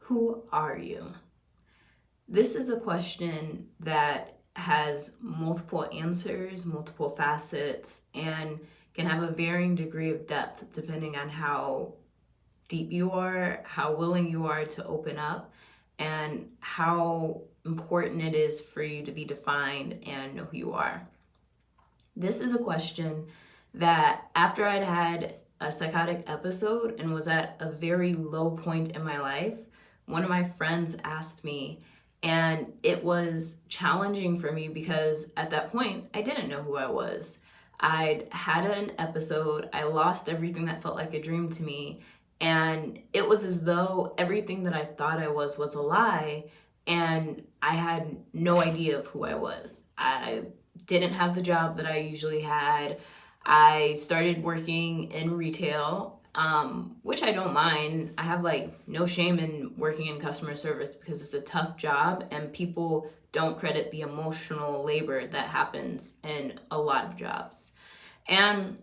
Who are you? This is a question that has multiple answers, multiple facets, and can have a varying degree of depth depending on how deep you are, how willing you are to open up, and how important it is for you to be defined and know who you are. This is a question that after I'd had a psychotic episode and was at a very low point in my life, one of my friends asked me, and it was challenging for me because at that point, I didn't know who I was. I'd had an episode, I lost everything that felt like a dream to me, and it was as though everything that I thought I was a lie, and I had no idea of who I was. I didn't have the job that I usually had. I started working in retail, which I don't mind. I have no shame in working in customer service because it's a tough job and people don't credit the emotional labor that happens in a lot of jobs. And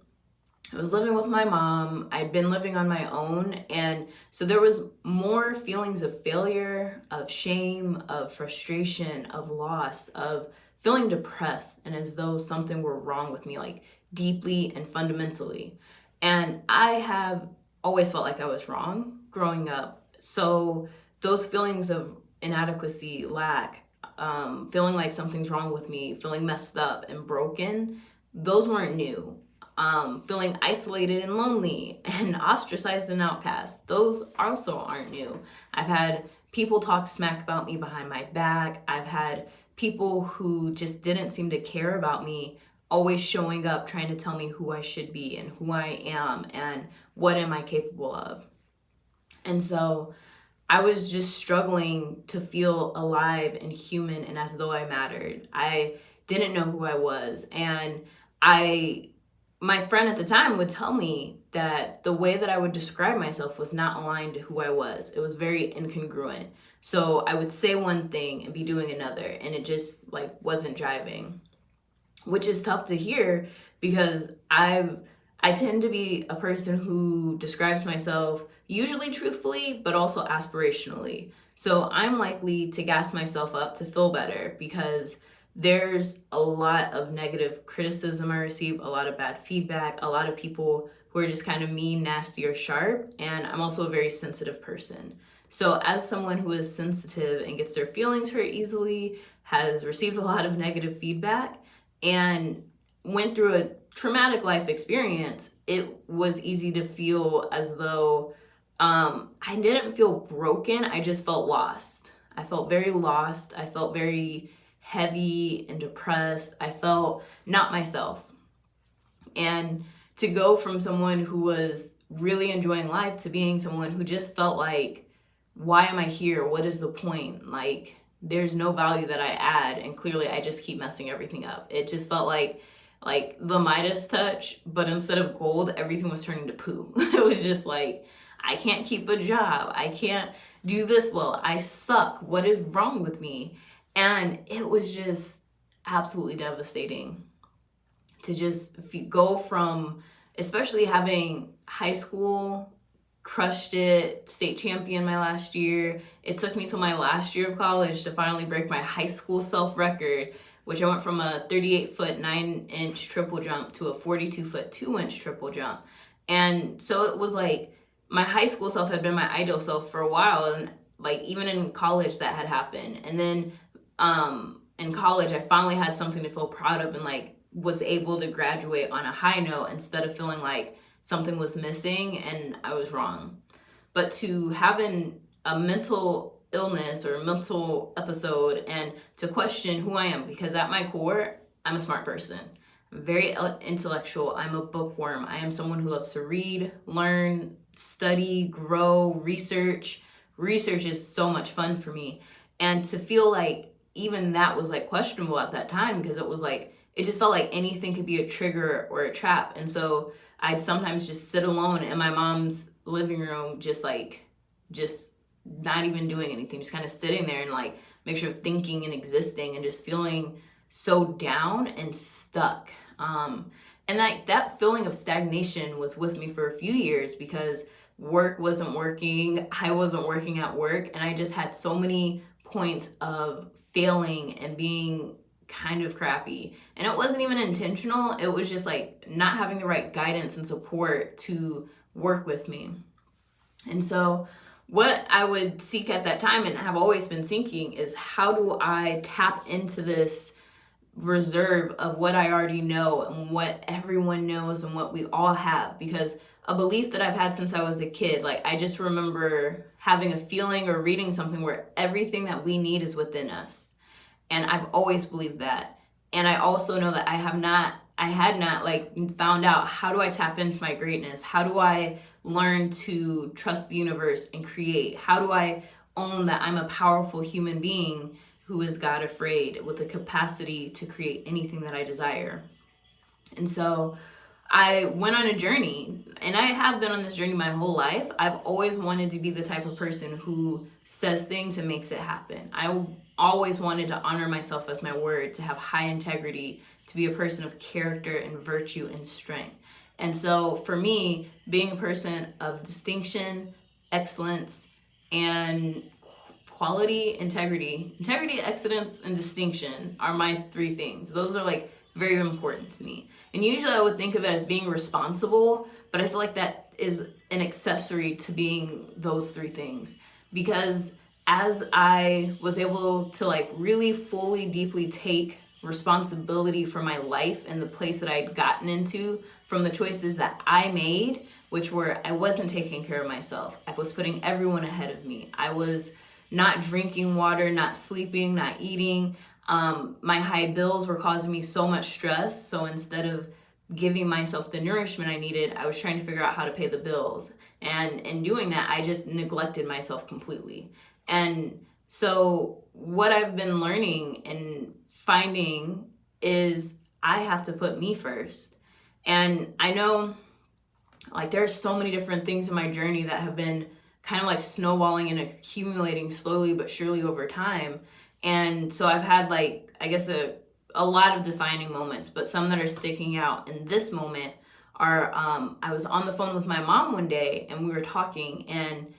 I was living with my mom. I'd been living on my own. And so there was more feelings of failure, of shame, of frustration, of loss, of feeling depressed and as though something were wrong with me, like deeply and fundamentally. And I have always felt like I was wrong growing up. So those feelings of inadequacy, lack, feeling like something's wrong with me, feeling messed up and broken, those weren't new. Feeling isolated and lonely and ostracized and outcast, those also aren't new. I've had people talk smack about me behind my back. I've had people who just didn't seem to care about me always showing up trying to tell me who I should be and who I am and what am I capable of. And so I was just struggling to feel alive and human and as though I mattered. I didn't know who I was. And my friend at the time would tell me that the way that I would describe myself was not aligned to who I was. It was very incongruent. So I would say one thing and be doing another, and it just wasn't jiving, which is tough to hear because I tend to be a person who describes myself usually truthfully, but also aspirationally. So I'm likely to gas myself up to feel better because there's a lot of negative criticism I receive, a lot of bad feedback, a lot of people who are just kind of mean, nasty, or sharp. And I'm also a very sensitive person. So as someone who is sensitive and gets their feelings hurt easily, has received a lot of negative feedback, and went through a traumatic life experience, it was easy to feel as though I didn't feel broken. I just felt lost. I felt very lost. I felt very heavy and depressed. I felt not myself. And to go from someone who was really enjoying life to being someone who just felt like, why am I here? What is the point? There's no value that I add, and clearly I just keep messing everything up. It just felt like the Midas touch, but instead of gold, everything was turning to poo. It was just like, I can't keep a job. I can't do this well. I suck. What is wrong with me? And it was just absolutely devastating to just go from, especially having high school, crushed it, state champion my last year. It took me till my last year of college to finally break my high school self record, which I went from a 38-foot 9-inch triple jump to a 42-foot 2-inch triple jump. And so it was like my high school self had been my ideal self for a while, and even in college that had happened. And then in college, I finally had something to feel proud of and was able to graduate on a high note instead of feeling like something was missing and I was wrong. But to having a mental illness or a mental episode and to question who I am, because at my core, I'm a smart person. I'm very intellectual. I'm a bookworm. I am someone who loves to read, learn, study, grow, research. Research is so much fun for me. And to feel like even that was questionable at that time because it was it just felt like anything could be a trigger or a trap. And so I'd sometimes just sit alone in my mom's living room, just not even doing anything, just kind of sitting there and mixture of thinking and existing and just feeling so down and stuck. And that feeling of stagnation was with me for a few years because work wasn't working, I wasn't working at work, and I just had so many points of failing and being kind of crappy. And it wasn't even intentional, it was just like not having the right guidance and support to work with me. And so what I would seek at that time, and have always been seeking, is how do I tap into this reserve of what I already know and what everyone knows and what we all have. Because a belief that I've had since I was a kid, like I just remember having a feeling or reading something where everything that we need is within us. And I've always believed that. And I also know that I had not like found out, how do I tap into my greatness? How do I learn to trust the universe and create? How do I own that I'm a powerful human being who is God afraid, with the capacity to create anything that I desire? And so I went on a journey, and I have been on this journey my whole life. I've always wanted to be the type of person who says things and makes it happen. I've always wanted to honor myself as my word, to have high integrity, to be a person of character and virtue and strength. And so for me, being a person of distinction, excellence, and quality, integrity, excellence, and distinction are my three things. Those are like very important to me. And usually I would think of it as being responsible, but I feel like that is an accessory to being those three things. Because as I was able to like really fully, deeply take responsibility for my life and the place that I'd gotten into from the choices that I made, which were, I wasn't taking care of myself. I was putting everyone ahead of me. I was not drinking water, not sleeping, not eating. My high bills were causing me so much stress. So instead of giving myself the nourishment I needed, I was trying to figure out how to pay the bills. And in doing that, I just neglected myself completely. And so what I've been learning and finding is I have to put me first. And I know like there's so many different things in my journey that have been kind of like snowballing and accumulating slowly but surely over time. And so I've had like, I guess a lot of defining moments, but some that are sticking out in this moment are, I was on the phone with my mom one day and we were talking, and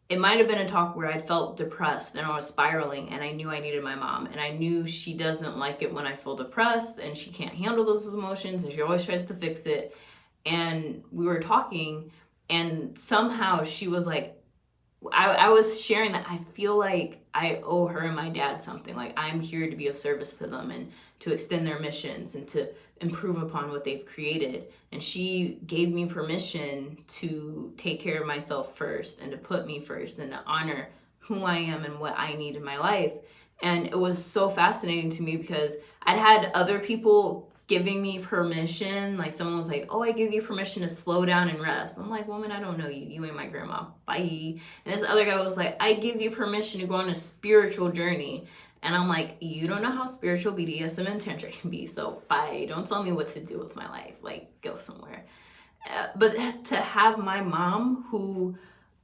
it might have been a talk where I'd felt depressed and I was spiraling, and I knew I needed my mom, and I knew she doesn't like it when I feel depressed, and she can't handle those emotions, and she always tries to fix it. And we were talking, and somehow she was like, I was sharing that I feel like I owe her and my dad something. Like I'm here to be of service to them and to extend their missions and to improve upon what they've created. And she gave me permission to take care of myself first and to put me first and to honor who I am and what I need in my life. And it was so fascinating to me because I'd had other people giving me permission. Like someone was like, oh, I give you permission to slow down and rest. I'm like, woman, I don't know you. You ain't my grandma. Bye. And this other guy was like, I give you permission to go on a spiritual journey. And I'm like, you don't know how spiritual BDSM and Tantra can be. So bye. Don't tell me what to do with my life. Like go somewhere. But to have my mom, who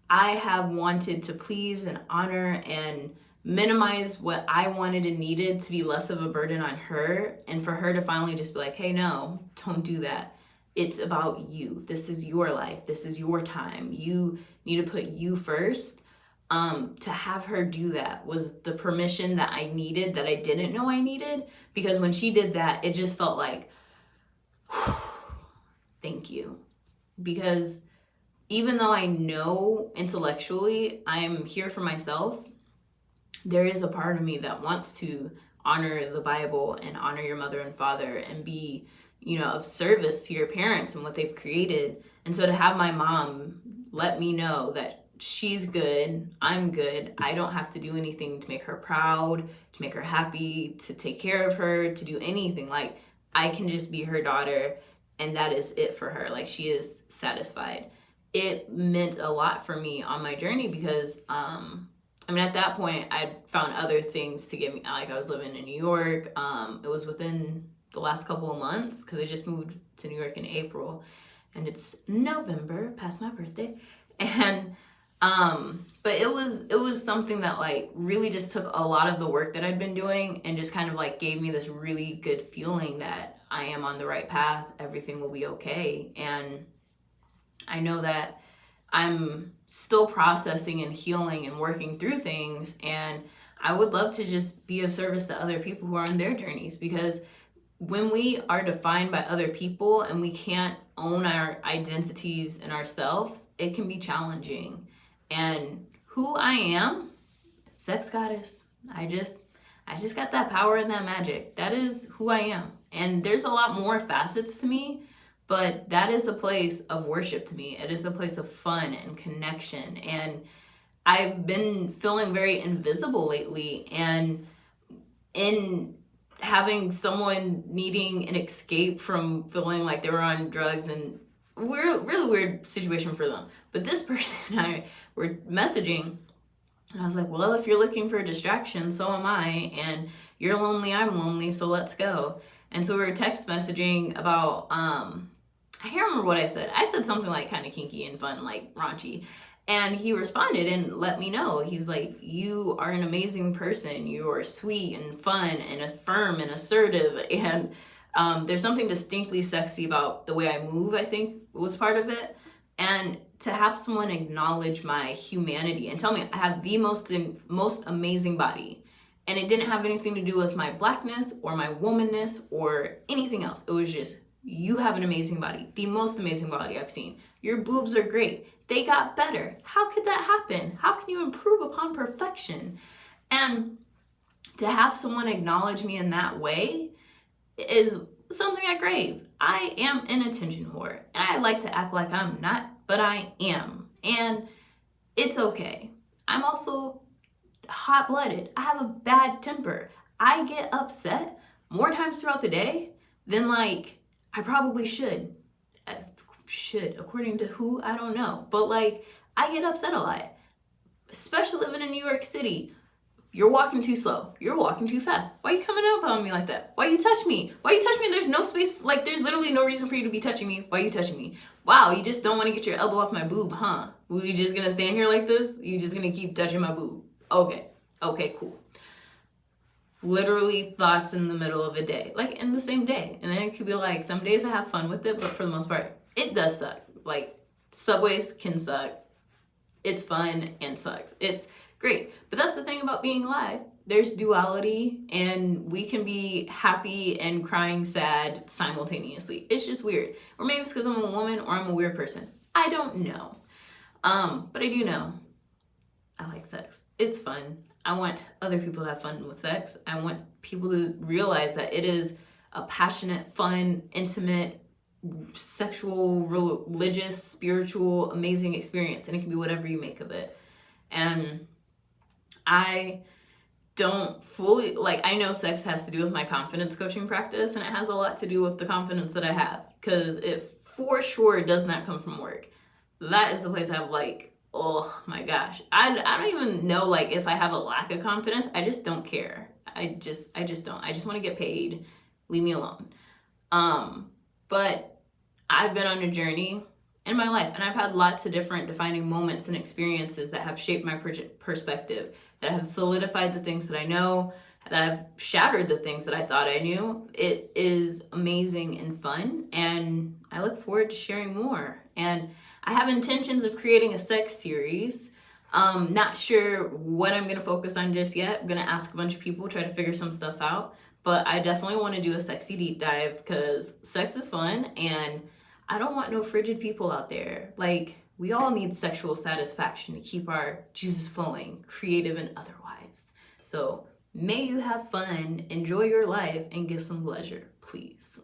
I have wanted to please and honor and minimize what I wanted and needed to be less of a burden on her, and for her to finally just be like, hey, no, don't do that. It's about you. This is your life. This is your time. You need to put you first. To have her do that was the permission that I needed, that I didn't know I needed, because when she did that, it just felt like, thank you. Because even though I know intellectually I'm here for myself, there is a part of me that wants to honor the Bible and honor your mother and father and be, of service to your parents and what they've created. And so to have my mom let me know that she's good, I'm good, I don't have to do anything to make her proud, to make her happy, to take care of her, to do anything. Like I can just be her daughter, and that is it for her. Like she is satisfied. It meant a lot for me on my journey because, at that point, I'd found other things to get me, like I was living in New York. It was within the last couple of months because I just moved to New York in April, and it's November, past my birthday. And, but it was something that like really just took a lot of the work that I'd been doing and just kind of like gave me this really good feeling that I am on the right path. Everything will be okay. And I know that I'm still processing and healing and working through things. And I would love to just be of service to other people who are on their journeys, because when we are defined by other people and we can't own our identities and ourselves, it can be challenging. And who I am, sex goddess. I just got that power and that magic. That is who I am. And there's a lot more facets to me, but that is a place of worship to me. It is a place of fun and connection. And I've been feeling very invisible lately, and in having someone needing an escape from feeling like they were on drugs, and really weird situation for them. But this person and I were messaging, and I was like, well, if you're looking for a distraction, so am I. And you're lonely, I'm lonely, so let's go. And so we were text messaging about, I can't remember what I said. I said something like kind of kinky and fun, like raunchy. And he responded and let me know. He's like, you are an amazing person. You are sweet and fun and firm and assertive. And there's something distinctly sexy about the way I move, I think was part of it. And to have someone acknowledge my humanity and tell me I have the most amazing body. And it didn't have anything to do with my blackness or my womanness or anything else. It was just, you have an amazing body, the most amazing body I've seen. Your boobs are great. They got better. How could that happen? How can you improve upon perfection? And to have someone acknowledge me in that way is something I crave. I am an attention whore. And I like to act like I'm not, but I am. And it's okay. I'm also hot-blooded. I have a bad temper. I get upset more times throughout the day than like I probably should. According to who, I don't know. But like, I get upset a lot, especially living in New York City. You're walking too slow. You're walking too fast. Why are you coming up on me like that? Why you touch me? Why you touch me? There's no space. Like, there's literally no reason for you to be touching me. Why are you touching me? Wow, you just don't want to get your elbow off my boob, huh? We just gonna stand here like this? You just gonna keep touching my boob? Okay, cool. Literally thoughts in the middle of a day, like in the same day. And then it could be like, some days I have fun with it, but for the most part, it does suck. Like, subways can suck. It's fun and sucks. It's great. But that's the thing about being alive. There's duality, and we can be happy and crying sad simultaneously. It's just weird. Or maybe it's because I'm a woman or I'm a weird person. I don't know. But I do know I like sex. It's fun. I want other people to have fun with sex. I want people to realize that it is a passionate, fun, intimate, sexual, religious, spiritual, amazing experience, and it can be whatever you make of it. And I don't fully, like, I know sex has to do with my confidence coaching practice, and it has a lot to do with the confidence that I have, because it for sure does not come from work. That is the place I have, like, oh my gosh, I don't even know, like, if I have a lack of confidence. I just don't care. I just don't. I just want to get paid. Leave me alone. But I've been on a journey in my life, and I've had lots of different defining moments and experiences that have shaped my perspective, that have solidified the things that I know, that have shattered the things that I thought I knew. It is amazing and fun, and I look forward to sharing more. And I have intentions of creating a sex series. Not sure what I'm going to focus on just yet. I'm going to ask a bunch of people, try to figure some stuff out. But I definitely want to do a sexy deep dive, because sex is fun, and I don't want no frigid people out there. Like, we all need sexual satisfaction to keep our juices flowing, creative and otherwise. So may you have fun, enjoy your life, and get some pleasure, please.